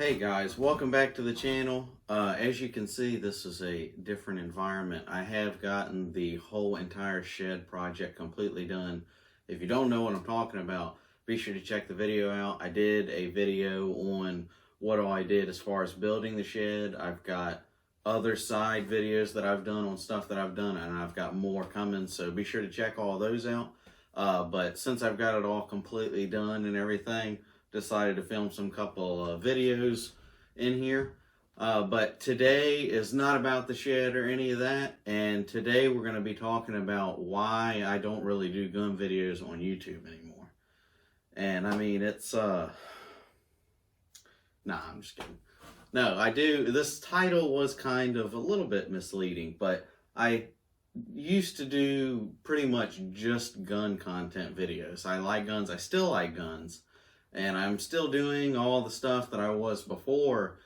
Hey guys, welcome back to the channel. As you can see, this is a different environment. I have gotten the whole entire shed project completely done. If you don't know what I'm talking about, be sure to check the video out. I did a video on what all I did as far as building the shed. I've got other side videos that I've done on stuff that I've done, and I've got more coming, so be sure to check all those out. But since I've got it all completely done and everything, decided to film some couple of videos in here. But today is not about the shed or any of that. And today we're going to be talking about why I don't really do gun videos on YouTube anymore. And I mean, it's, nah, I'm just kidding. No, I do. This title was kind of a little bit misleading, but I used to do pretty much just gun content videos. I like guns. I still like guns. And I'm still doing all the stuff that I was before.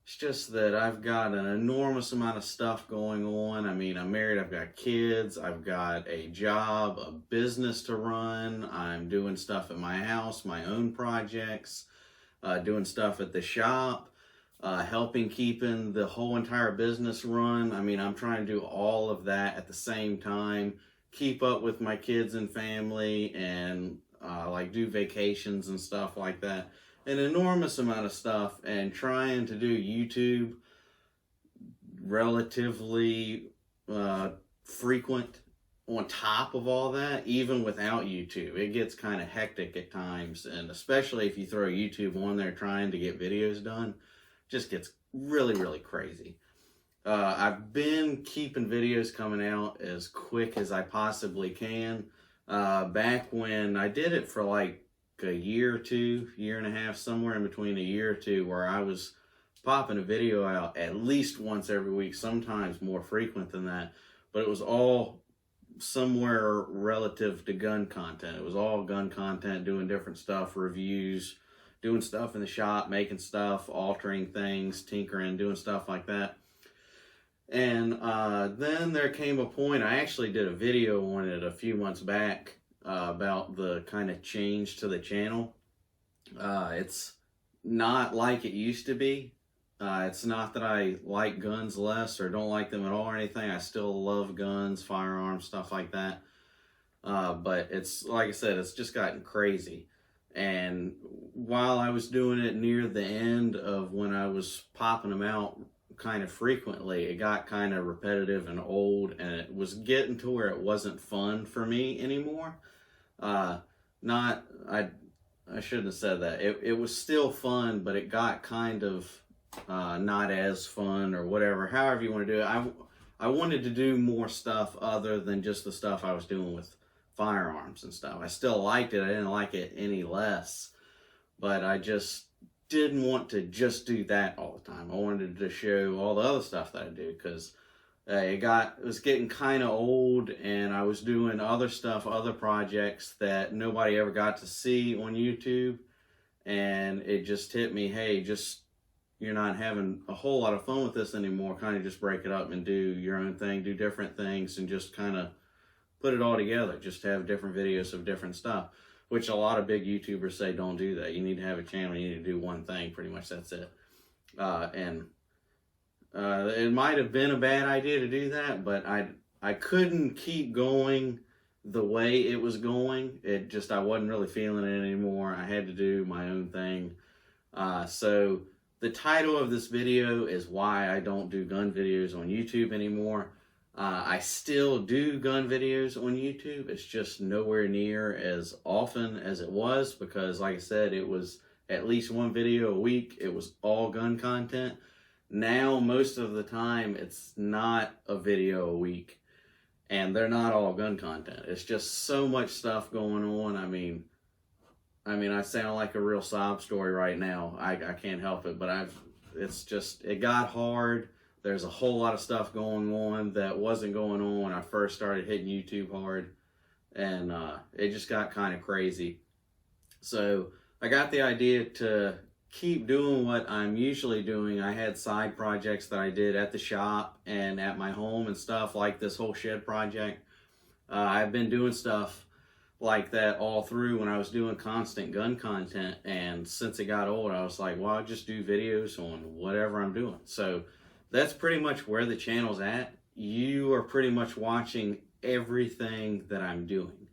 It's just that I've got an enormous amount of stuff going on. I mean, I'm married, I've got kids, I've got a job, a business to run. I'm doing stuff at my house, my own projects, doing stuff at the shop, helping keeping the whole entire business run. I mean, I'm trying to do all of that at the same time, keep up with my kids and family, and like do vacations and stuff like that. An enormous amount of stuff, and trying to do YouTube relatively frequent on top of all that, even without YouTube. It gets kind of hectic at times, and especially if you throw YouTube on there trying to get videos done, just gets really crazy. I've been keeping videos coming out as quick as I possibly can. Back when I did it for like a year or two, year and a half, somewhere in between a year or two, where I was popping a video out at least once every week, sometimes more frequent than that, but it was all somewhere relative to gun content. It was all gun content, doing different stuff, reviews, doing stuff in the shop, making stuff, altering things, tinkering, doing stuff like that. And then there came a point, I actually did a video on it a few months back about the kind of change to the channel. It's not like it used to be. It's not that I like guns less or don't like them at all or anything. I still love guns, firearms, stuff like that. But it's, like I said, it's just gotten crazy. And while I was doing it near the end of when I was popping them out kind of frequently, it got kind of repetitive and old, and it was getting to where it wasn't fun for me anymore. I shouldn't have said that. It was still fun, but it got kind of not as fun, or whatever, however you want to do it. I wanted to do more stuff other than just the stuff I was doing with firearms and stuff. I still liked it. I didn't like it any less, but I just didn't want to just do that all the time. I wanted to show all the other stuff that I do, because it was getting kind of old, and I was doing other stuff, other projects that nobody ever got to see on YouTube, and it just hit me, hey, you're not having a whole lot of fun with this anymore. Kind of just break it up and do your own thing, do different things, and just kind of put it all together. Just have different videos of different stuff, which a lot of big YouTubers say don't do that. You need to have a channel. You need to do one thing. Pretty much that's it. It might have been a bad idea to do that, but I couldn't keep going the way it was going. I wasn't really feeling it anymore. I had to do my own thing. So the title of this video is why I don't do gun videos on YouTube anymore. I still do gun videos on YouTube. It's just nowhere near as often as it was, because like I said, it was at least one video a week. It was all gun content. Now, most of the time, it's not a video a week, and they're not all gun content. It's just so much stuff going on. I mean, I sound like a real sob story right now. I can't help it, but it got hard. There's a whole lot of stuff going on that wasn't going on when I first started hitting YouTube hard, and it just got kind of crazy. So I got the idea to keep doing what I'm usually doing. I had side projects that I did at the shop and at my home and stuff, like this whole shed project. I've been doing stuff like that all through when I was doing constant gun content, and since it got old, I was like, well, I'll just do videos on whatever I'm doing. So that's pretty much where the channel's at. You are pretty much watching everything that I'm doing.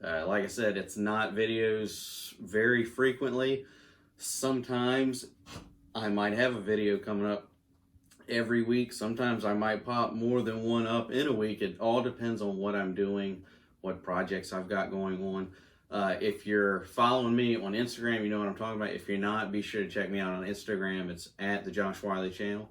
Like I said, it's not videos very frequently. Sometimes I might have a video coming up every week. Sometimes I might pop more than one up in a week. It all depends on what I'm doing, what projects I've got going on. If you're following me on Instagram, you know what I'm talking about. If you're not, be sure to check me out on Instagram. It's at the Josh Wiley channel.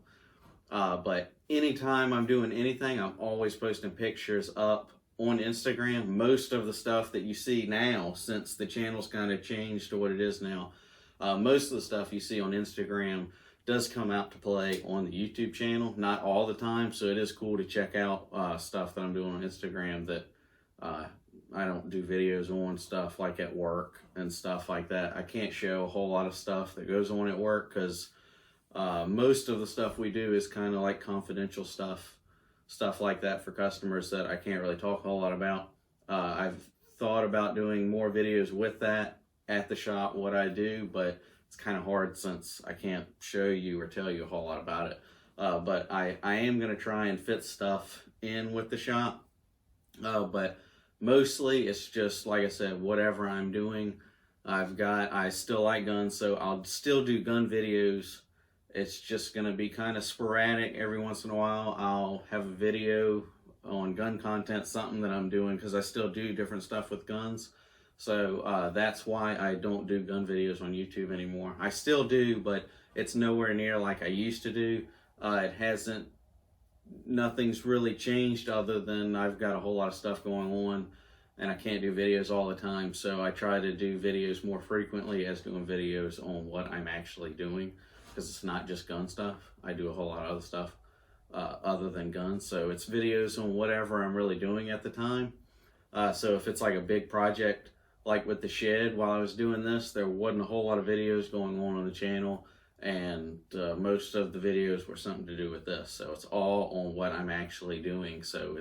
But anytime I'm doing anything, I'm always posting pictures up on Instagram. Most of the stuff that you see now, since the channel's kind of changed to what it is now, most of the stuff you see on Instagram does come out to play on the YouTube channel. Not all the time, so it is cool to check out stuff that I'm doing on Instagram that I don't do videos on, stuff like at work and stuff like that. I can't show a whole lot of stuff that goes on at work because most of the stuff we do is kind of like confidential stuff like that for customers that I can't really talk a whole lot about. I've thought about doing more videos with that at the shop, what I do, but it's kind of hard since I can't show you or tell you a whole lot about it. But I am going to try and fit stuff in with the shop. But mostly it's just, like I said, whatever I'm doing. I still like guns, so I'll still do gun videos. It's just going to be kind of sporadic. Every once in a while, I'll have a video on gun content, something that I'm doing, because I still do different stuff with guns. So that's why I don't do gun videos on YouTube anymore. I still do, but it's nowhere near like I used to do. Nothing's really changed other than I've got a whole lot of stuff going on and I can't do videos all the time. So I try to do videos more frequently as doing videos on what I'm actually doing, because it's not just gun stuff. I do a whole lot of other stuff other than guns. So it's videos on whatever I'm really doing at the time. So if it's like a big project, like with the shed, while I was doing this, there wasn't a whole lot of videos going on the channel, and most of the videos were something to do with this. So it's all on what I'm actually doing. So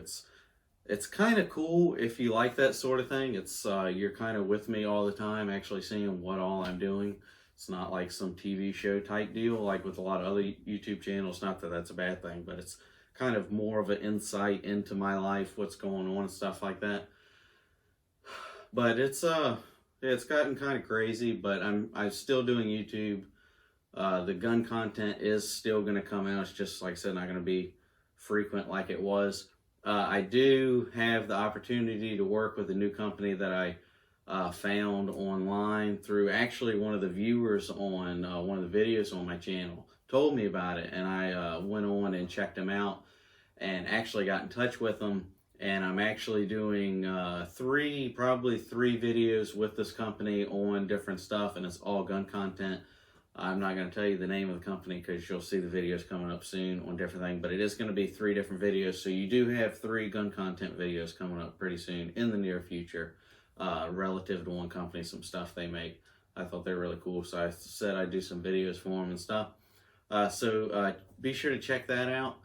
it's kind of cool if you like that sort of thing. It's you're kind of with me all the time, actually seeing what all I'm doing. It's not like some TV show type deal like with a lot of other YouTube channels. Not that that's a bad thing, but it's kind of more of an insight into my life, what's going on and stuff like that. But it's gotten kind of crazy, but I'm still doing YouTube. The gun content is still going to come out. It's just, like I said, not going to be frequent like it was. I do have the opportunity to work with a new company that I found online through actually one of the viewers on one of the videos on my channel told me about it, and I went on and checked them out and actually got in touch with them. And I'm actually doing probably three videos with this company on different stuff, and it's all gun content. I'm not going to tell you the name of the company because you'll see the videos coming up soon on different things, but it is going to be 3 different videos. So you do have 3 gun content videos coming up pretty soon in the near future, relative to one company, some stuff they make. I thought they were really cool, so I said I'd do some videos for them and stuff. So be sure to check that out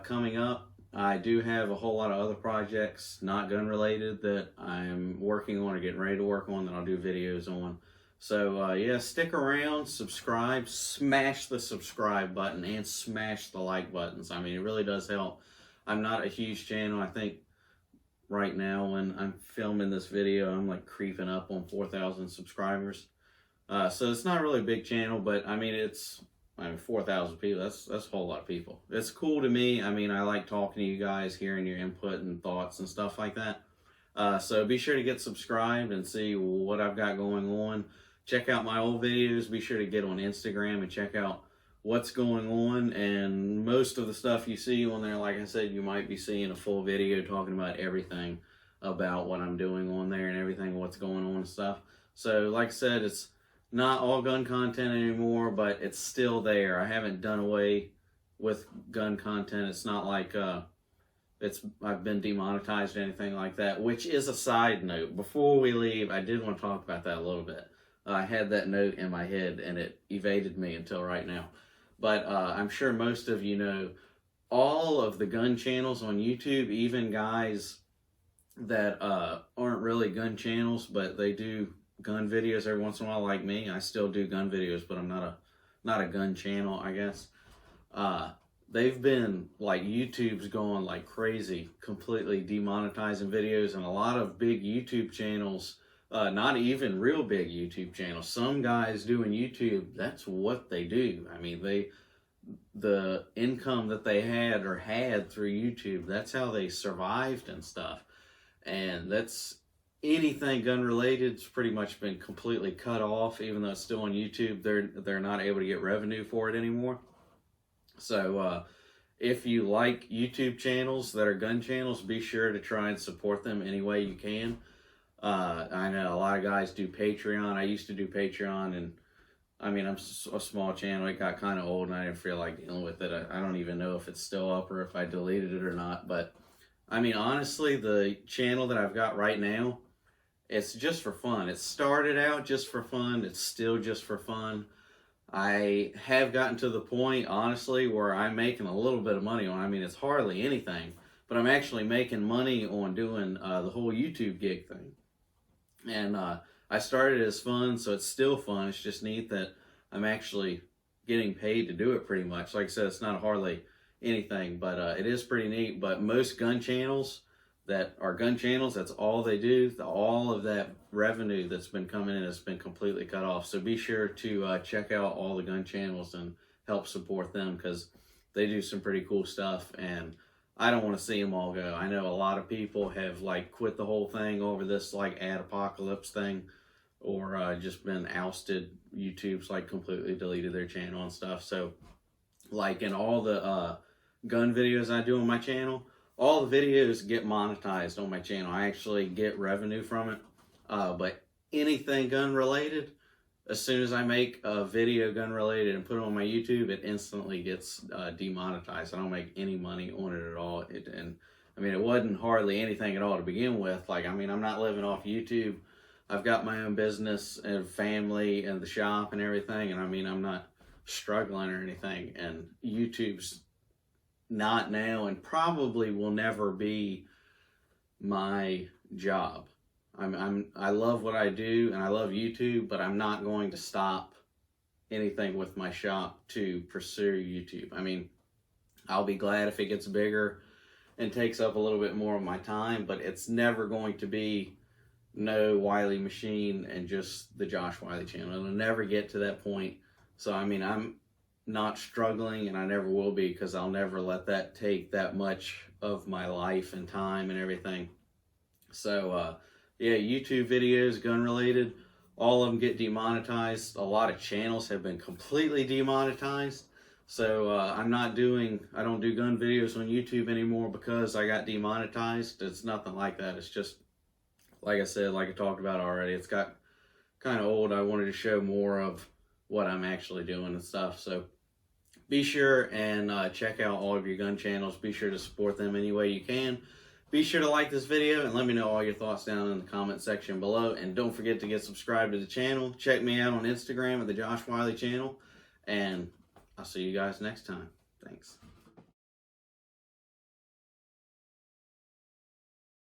coming up. I do have a whole lot of other projects, not gun related, that I'm working on or getting ready to work on that I'll do videos on. So yeah, stick around, subscribe, smash the subscribe button and smash the like buttons. I mean, it really does help. I'm not a huge channel. I think right now when I'm filming this video, I'm like creeping up on 4,000 subscribers. So it's not really a big channel, but I mean, 4,000 people, that's a whole lot of people. It's cool to me. I mean, I like talking to you guys, hearing your input and thoughts and stuff like that. So be sure to get subscribed and see what I've got going on. Check out my old videos. Be sure to get on Instagram and check out what's going on. And most of the stuff you see on there, like I said, you might be seeing a full video talking about everything about what I'm doing on there and everything, what's going on and stuff. So like I said, it's not all gun content anymore, but it's still there. I haven't done away with gun content. It's not like I've been demonetized or anything like that, which is a side note. Before we leave, I did want to talk about that a little bit. I had that note in my head and it evaded me until right now. But I'm sure most of you know all of the gun channels on YouTube, even guys that aren't really gun channels, but they do gun videos every once in a while, like me. I still do gun videos, but I'm not a gun channel, I guess. They've been like, YouTube's going like crazy, completely demonetizing videos, and a lot of big YouTube channels, not even real big YouTube channels, some guys doing YouTube, that's what they do. I mean, the income that they had through YouTube, that's how they survived and stuff. And that's anything gun related. It's pretty much been completely cut off. Even though it's still on YouTube, they're not able to get revenue for it anymore. So if you like YouTube channels that are gun channels, be sure to try and support them any way you can. I know a lot of guys do Patreon. I used to do Patreon, and I mean, I'm a small channel. It got kind of old, and I didn't feel like dealing with it. I don't even know if it's still up or if I deleted it or not. But I mean, honestly, the channel that I've got right now, it's just for fun. It started out just for fun. It's still just for fun. I have gotten to the point, honestly, where I'm making a little bit of money on. I mean, it's hardly anything, but I'm actually making money on doing the whole YouTube gig thing. And I started as fun, so it's still fun. It's just neat that I'm actually getting paid to do it pretty much. Like I said, it's not hardly anything, but it is pretty neat. But most gun channels that are gun channels, that's all they do. All of that revenue that's been coming in has been completely cut off. So be sure to check out all the gun channels and help support them, because they do some pretty cool stuff, and I don't want to see them all go. I know a lot of people have like quit the whole thing over this like ad apocalypse thing, or just been ousted. YouTube's like completely deleted their channel and stuff. So like in all the gun videos I do on my channel, all the videos get monetized on my channel. I actually get revenue from it. But anything gun related, as soon as I make a video gun related and put it on my YouTube, it instantly gets demonetized. I don't make any money on it at all. And I mean, it wasn't hardly anything at all to begin with. Like, I mean, I'm not living off YouTube. I've got my own business and family and the shop and everything. And I mean, I'm not struggling or anything. And YouTube's not now, and probably will never be my job. I love what I do, and I love YouTube, but I'm not going to stop anything with my shop to pursue YouTube. I mean, I'll be glad if it gets bigger and takes up a little bit more of my time, but it's never going to be no Wiley Machine and just the Josh Wiley channel. It'll never get to that point. So I mean, I'm not struggling, and I never will be, because I'll never let that take that much of my life and time and everything. So yeah, YouTube videos, gun related, all of them get demonetized. A lot of channels have been completely demonetized. So I don't do gun videos on YouTube anymore because I got demonetized. It's nothing like that. It's just, like I said, like I talked about already, it's got kind of old. I wanted to show more of what I'm actually doing and stuff. So be sure and check out all of your gun channels. Be sure to support them any way you can. Be sure to like this video and let me know all your thoughts down in the comment section below. And don't forget to get subscribed to the channel. Check me out on Instagram at the Josh Wiley channel. And I'll see you guys next time. Thanks.